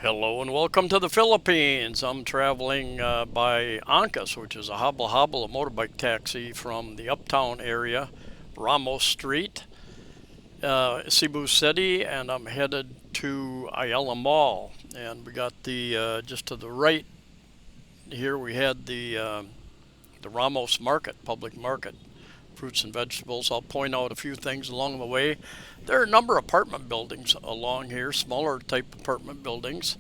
Hello and welcome to the Philippines. I'm traveling by Ancas, which is a hobble hobble, a motorbike taxi from the Uptown area, Ramos Street, Cebu City, and I'm headed to Ayala Mall. And we got the just to the right here we had the Ramos Market, public market, fruits and vegetables. I'll point out a few things along the way. There are a number of apartment buildings along here, smaller type apartment buildings,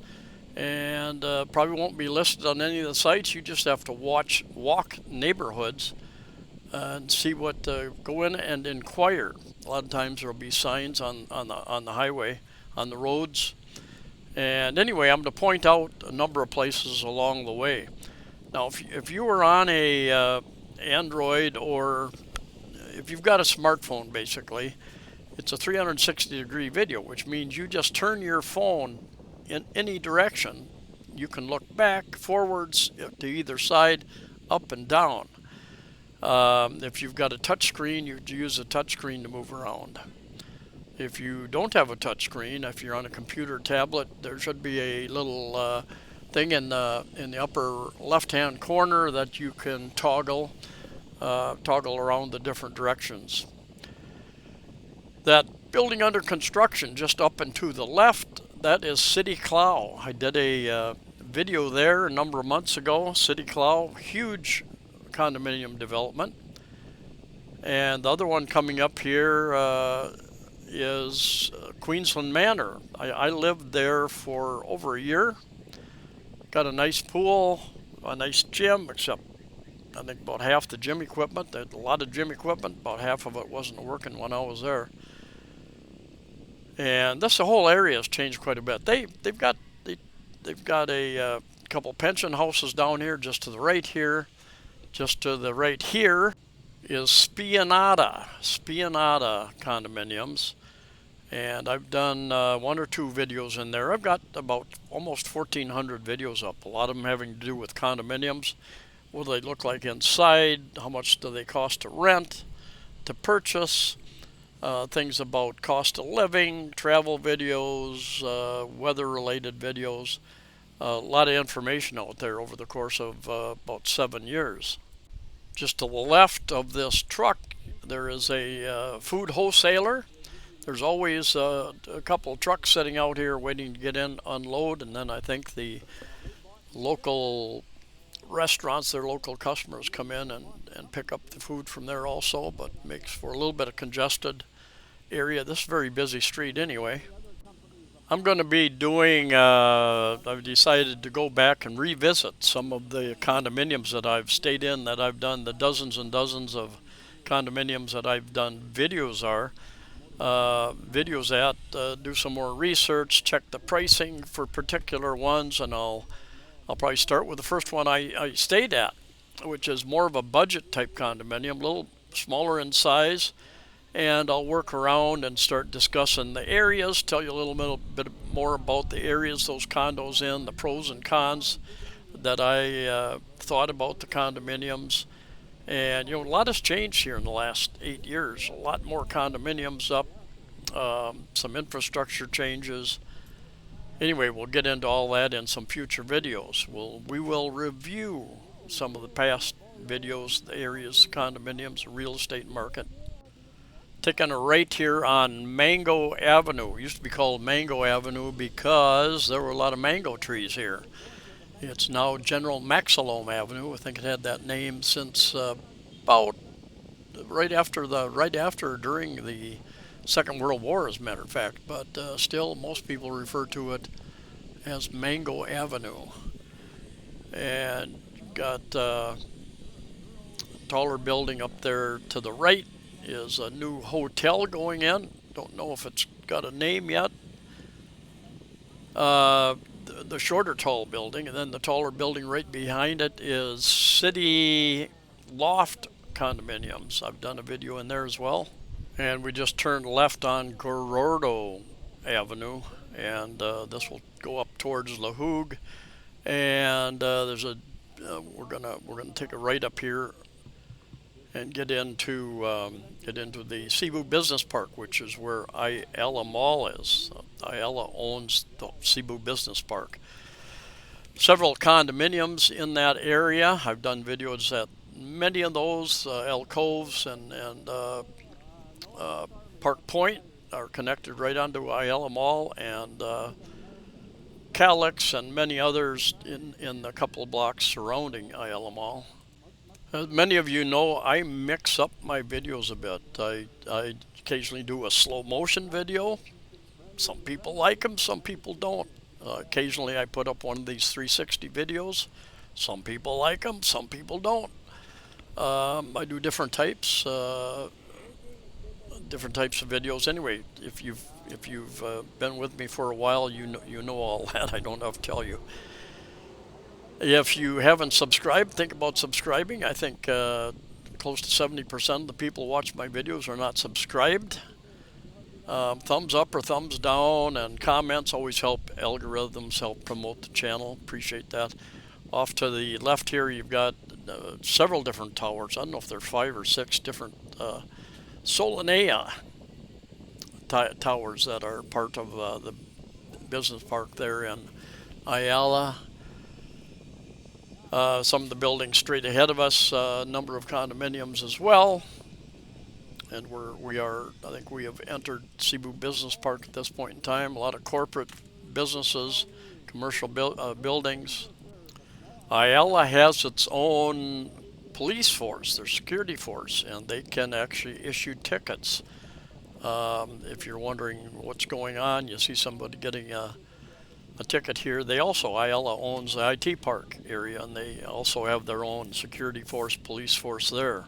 and probably won't be listed on any of the sites. You just have to walk neighborhoods and see what go in and inquire. A lot of times there'll be signs on the highway, on the roads. And anyway, I'm going to point out a number of places along the way. Now, if you were on a Android, or if you've got a smartphone, basically, it's a 360-degree video, which means you just turn your phone in any direction. You can look back, forwards, to either side, up and down. If you've got a touch screen, you use a touch screen to move around. If you don't have a touch screen, if you're on a computer or tablet, there should be a little thing in the upper left-hand corner that you can toggle around the different directions. That building under construction just up and to the left, that is City Clow. I did a video there a number of months ago. City Clow, huge condominium development. And the other one coming up here is Queensland Manor. I lived there for over a year. Got a nice pool, a nice gym, except I think about half the gym equipment. They had a lot of gym equipment, about half of it wasn't working when I was there. And the whole area has changed quite a bit. They've got a couple pension houses down here, just to the right here. Just to the right here is Spionata condominiums. And I've done one or two videos in there. I've got about almost 1,400 videos up. A lot of them having to do with condominiums. What do they look like inside? How much do they cost to rent, to purchase? Things about cost of living, travel videos, weather-related videos. A lot of information out there over the course of about 7 years. Just to the left of this truck, there is a food wholesaler. There's always a couple of trucks sitting out here waiting to get in, unload, and then I think the local restaurants, their local customers come in and pick up the food from there also, but makes for a little bit of congested area. This is a very busy street anyway. I'm going to be doing, I've decided to go back and revisit some of the condominiums that I've stayed in, that I've done the dozens and dozens of condominiums that I've done videos at, do some more research, check the pricing for particular ones, and I'll probably start with the first one I stayed at, which is more of a budget type condominium, a little smaller in size, and I'll work around and start discussing the areas, tell you a little bit more about the areas those condos in, the pros and cons that I thought about the condominiums. And a lot has changed here in the last 8 years. A lot more condominiums up, some infrastructure changes. Anyway, we'll get into all that in some future videos. We will review some of the past videos, the areas, condominiums, real estate market. Taking a right here on Mango Avenue. It used to be called Mango Avenue because there were a lot of mango trees here. It's now General Maxilome Avenue. I think it had that name since about right after during the Second World War, as a matter of fact. But still, most people refer to it as Mango Avenue. And got a taller building up there to the right is a new hotel going in. Don't know if it's got a name yet. The shorter tall building, and then the taller building right behind it is City Loft condominiums. I've done a video in there as well. And we just turned left on Gorordo Avenue, and this will go up towards La Hogue. And there's we're gonna take a right up here and get into the Cebu Business Park, which is where Ayala Mall is. Ayala owns the Cebu Business Park. Several condominiums in that area. I've done videos at many of those. Alcoves and Park Point are connected right onto Ayala Mall, and Calix and many others in the couple of blocks surrounding Ayala Mall. As many of you know, I mix up my videos a bit. I occasionally do a slow motion video. Some people like them, some people don't. Occasionally I put up one of these 360 videos. Some people like them, some people don't. I do different types of videos. Anyway, if you've been with me for a while, you know all that. I don't have to tell you. If you haven't subscribed, think about subscribing. I think close to 70% of the people who watch my videos are not subscribed. Thumbs up or thumbs down and comments always help. Algorithms help promote the channel. Appreciate that. Off to the left here, you've got several different towers. I don't know if there are 5 or 6 different Solanea towers that are part of the business park there in Ayala. Some of the buildings straight ahead of us, a number of condominiums as well. And I think we have entered Cebu Business Park at this point in time. A lot of corporate businesses, commercial buildings. Ayala has its own police force, their security force, and they can actually issue tickets. If you're wondering what's going on, you see somebody getting a ticket here. Ayala owns the IT park area, and they also have their own security force, police force there.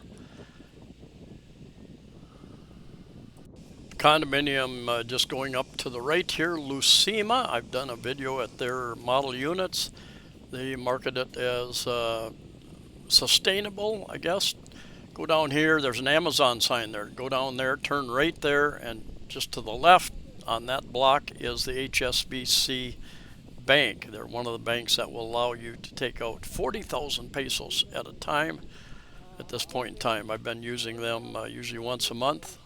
Condominium just going up to the right here, Lucima. I've done a video at their model units. They market it as sustainable, I guess. Go down here, there's an Amazon sign there. Go down there, turn right there, and just to the left on that block is the HSBC Bank. They're one of the banks that will allow you to take out 40,000 pesos at a time. At this point in time, I've been using them usually once a month.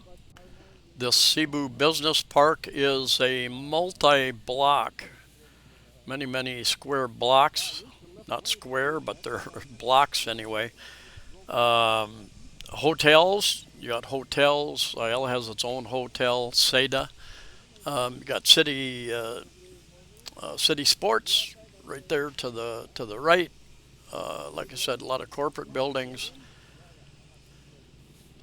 This Cebu Business Park is a multi-block, many square blocks, not square, but they're blocks anyway. Hotels, you got hotels. Ayala has its own hotel, Seda. You got city sports right there to the right. Like I said, a lot of corporate buildings.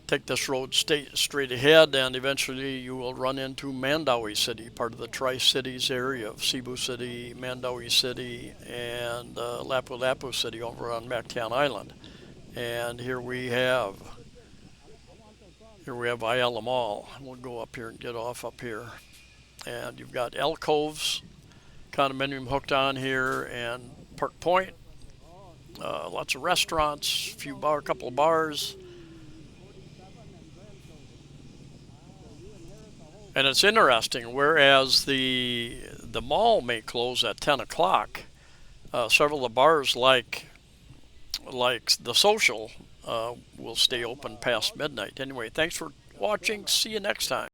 Take this road straight ahead, and eventually you will run into Mandaue City, part of the Tri-Cities area of Cebu City, Mandaue City, and Lapu-Lapu City over on Mactan Island. And here we have Ayala Mall. We'll go up here and get off up here. And you've got Alcoves condominium hooked on here, and Park Point. Lots of restaurants, a couple of bars. And it's interesting, whereas the mall may close at 10 o'clock, several of the bars like the Social will stay open past midnight. Anyway, thanks for watching. See you next time.